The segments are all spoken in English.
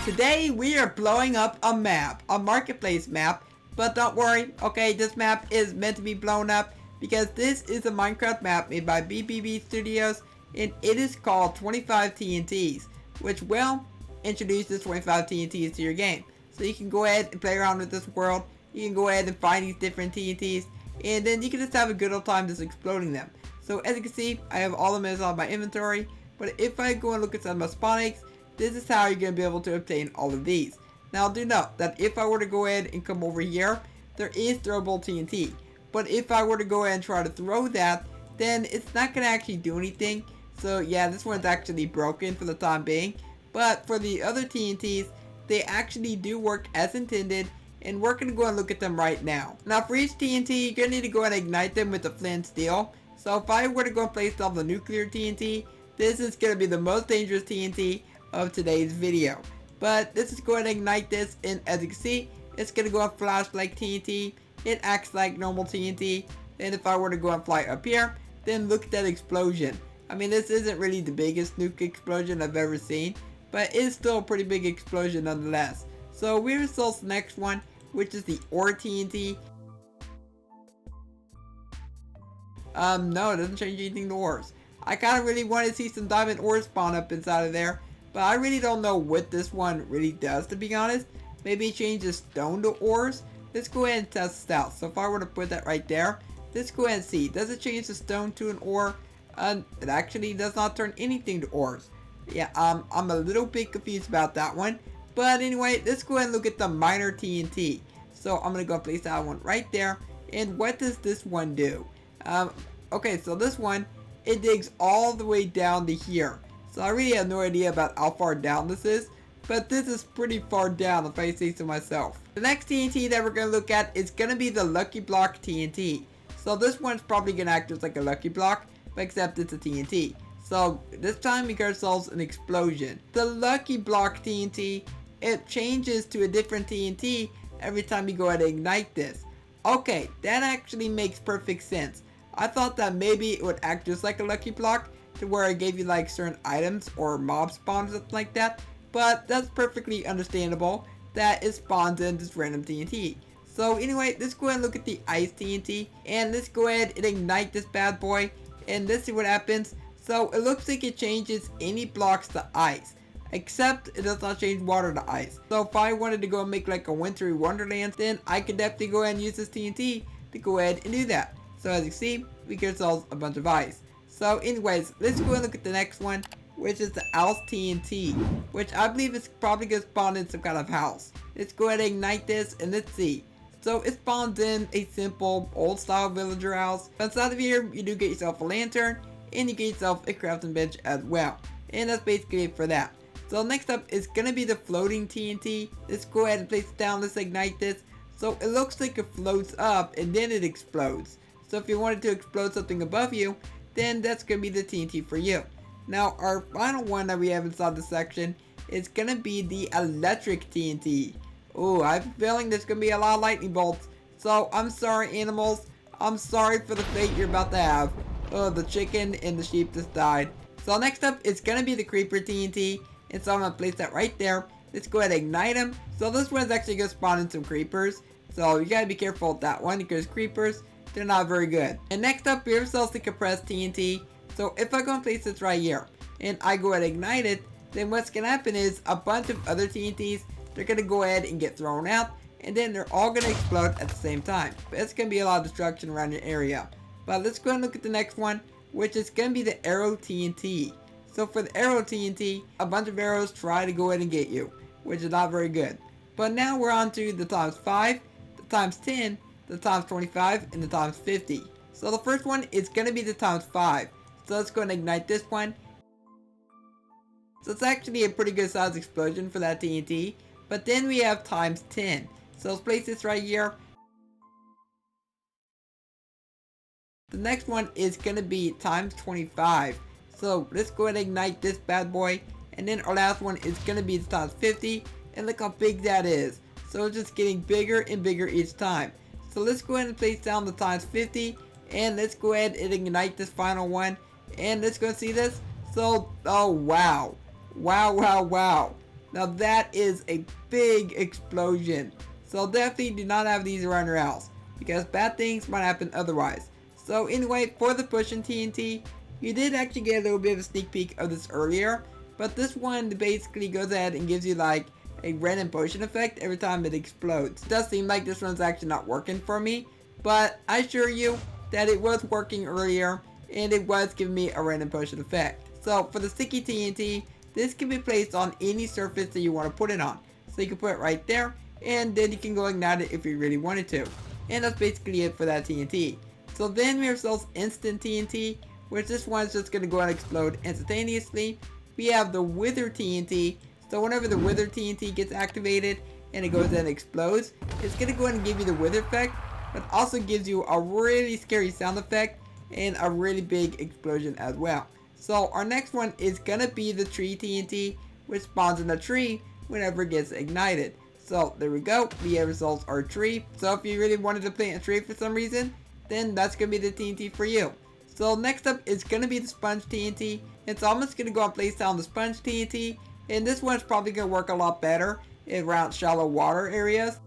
Today we are blowing up a map, a marketplace map, but don't worry, okay, this map is meant to be blown up because this is a Minecraft map made by BBB Studios and it is called 25 TNTs, which will introduce the 25 TNTs to your game. So you can go ahead and play around with this world, you can go ahead and find these different TNTs, and then you can just have a good old time just exploding them. So as you can see, I have all the minutes on my inventory, but if I go and look at some of my spawn eggs, this is how you're going to be able to obtain all of these. Now do note that if I were to go ahead and come over here, there is throwable TNT. But if I were to go ahead and try to throw that, then it's not going to actually do anything. So yeah, this one's actually broken for the time being. But for the other TNTs, they actually do work as intended. And we're going to go and look at them right now. Now for each TNT, you're going to need to go and ignite them with the flint steel. So if I were to go and place down the nuclear TNT, this is going to be the most dangerous TNT of today's video. But this is going to ignite this, and as you can see, it's going to go and flash like TNT. It acts like normal TNT. And if I were to go and fly up here, then look at that explosion. I mean, this isn't really the biggest nuke explosion I've ever seen, but it's still a pretty big explosion nonetheless. So we resolve the next one, which is the ore TNT. No, it doesn't change anything to ores. I kind of really want to see some diamond ores spawn up inside of there, but I really don't know what this one really does, to be honest. Maybe it changes stone to ores. Let's go ahead and test this out. So if I were to put that right there, let's go ahead and see. Does it change the stone to an ore? It actually does not turn anything to ores. Yeah, I'm a little bit confused about that one. But anyway, let's go ahead and look at the miner TNT. So I'm going to go place that one right there. And what does this one do? Okay, so this one, it digs all the way down to here. So I really have no idea about how far down this is, but this is pretty far down if I say so myself. The next TNT that we're going to look at is going to be the Lucky Block TNT. So this one's probably going to act just like a Lucky Block, but except it's a TNT. So this time we get ourselves an explosion. The Lucky Block TNT, it changes to a different TNT every time you go ahead and ignite this. Okay, that actually makes perfect sense. I thought that maybe it would act just like a Lucky Block, to where it gave you like certain items or mob spawns or something like that, but that's perfectly understandable that it spawns in this random TNT. So anyway, let's go ahead and look at the ice TNT, and let's go ahead and ignite this bad boy, and let's see what happens. So it looks like it changes any blocks to ice, except it does not change water to ice. So if I wanted to go and make like a wintry wonderland, then I could definitely go ahead and use this TNT to go ahead and do that. So as you see, we get ourselves a bunch of ice. So anyways, let's go and look at the next one, which is the house TNT, which I believe is probably going to spawn in some kind of house. Let's go ahead and ignite this, and let's see. So it spawns in a simple old style villager house. Inside of here, you do get yourself a lantern, and you get yourself a crafting bench as well. And that's basically it for that. So next up is going to be the floating TNT. Let's go ahead and place it down, let's ignite this. So it looks like it floats up and then it explodes. So if you wanted to explode something above you, then that's going to be the TNT for you. Now our final one that we have inside the section is going to be the electric TNT. Oh, I have a feeling there's going to be a lot of lightning bolts. So I'm sorry animals, I'm sorry for the fate you're about to have. Oh, the chicken and the sheep just died. So next up is going to be the creeper TNT. And so I'm going to place that right there. Let's go ahead and ignite them. So this one's actually going to spawn in some creepers. So you got to be careful with that one, because creepers, they're not very good. And next up, we have ourselves the compressed TNT. So if I go and place this right here, and I go ahead and ignite it, then what's going to happen is a bunch of other TNTs, they're going to go ahead and get thrown out, and then they're all going to explode at the same time. But it's going to be a lot of destruction around your area. But let's go ahead and look at the next one, which is going to be the arrow TNT. So for the arrow TNT, a bunch of arrows try to go ahead and get you, which is not very good. But now we're on to the times 5, the times 10, the times 25, and the times 50. So the first one is going to be the times 5. So let's go and ignite this one. So it's actually a pretty good size explosion for that TNT. But then we have times 10. So let's place this right here. The next one is going to be times 25. So let's go ahead and ignite this bad boy. And then our last one is going to be the times 50. And look how big that is. So it's just getting bigger and bigger each time. So let's go ahead and place down the times 50, and let's go ahead and ignite this final one, and let's go see this. So, oh wow, wow, wow, wow. Now that is a big explosion. So definitely do not have these around your house, because bad things might happen otherwise. So anyway, for the pushing TNT, you did actually get a little bit of a sneak peek of this earlier. But this one basically goes ahead and gives you like a random potion effect every time it explodes. It does seem like this one's actually not working for me, but I assure you that it was working earlier and it was giving me a random potion effect. So for the sticky TNT, this can be placed on any surface that you want to put it on. So you can put it right there, and then you can go ignite it if you really wanted to. And that's basically it for that TNT. So then we have ourselves instant TNT, which this one's just going to go and explode instantaneously. We have the Wither TNT, so whenever the Wither TNT gets activated and it goes and explodes, it's going to go ahead and give you the Wither effect, but also gives you a really scary sound effect and a really big explosion as well. So our next one is going to be the Tree TNT, which spawns in a tree whenever it gets ignited. So there we go, the end results are a tree. So if you really wanted to plant a tree for some reason, then that's going to be the TNT for you. So next up is going to be the Sponge TNT. It's almost going to go and place down the Sponge TNT, and this one's probably going to work a lot better around shallow water areas.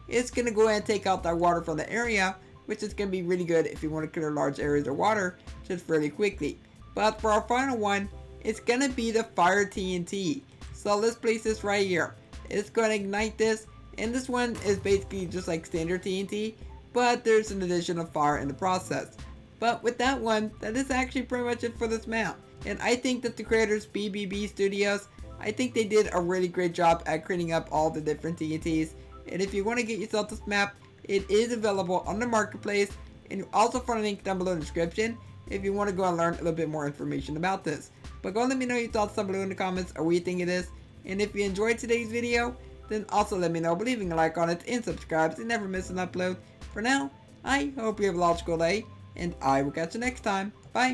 It's going to go ahead and take out that water from the area, which is going to be really good if you want to clear large areas of water just really quickly. But for our final one, it's going to be the Fire TNT. So let's place this right here. It's going to ignite this, and this one is basically just like standard TNT, but there's an addition of fire in the process. But with that one, that is actually pretty much it for this map. And I think that the creators, BBB Studios, I think they did a really great job at creating up all the different TNTs. And if you want to get yourself this map, it is available on the marketplace, and you also find a link down below in the description if you want to go and learn a little bit more information about this. But go and let me know your thoughts down below in the comments or what you think it is. And if you enjoyed today's video, then also let me know by leaving a like on it and subscribe to never miss an upload. For now, I hope you have a logical day, and I will catch you next time. Bye!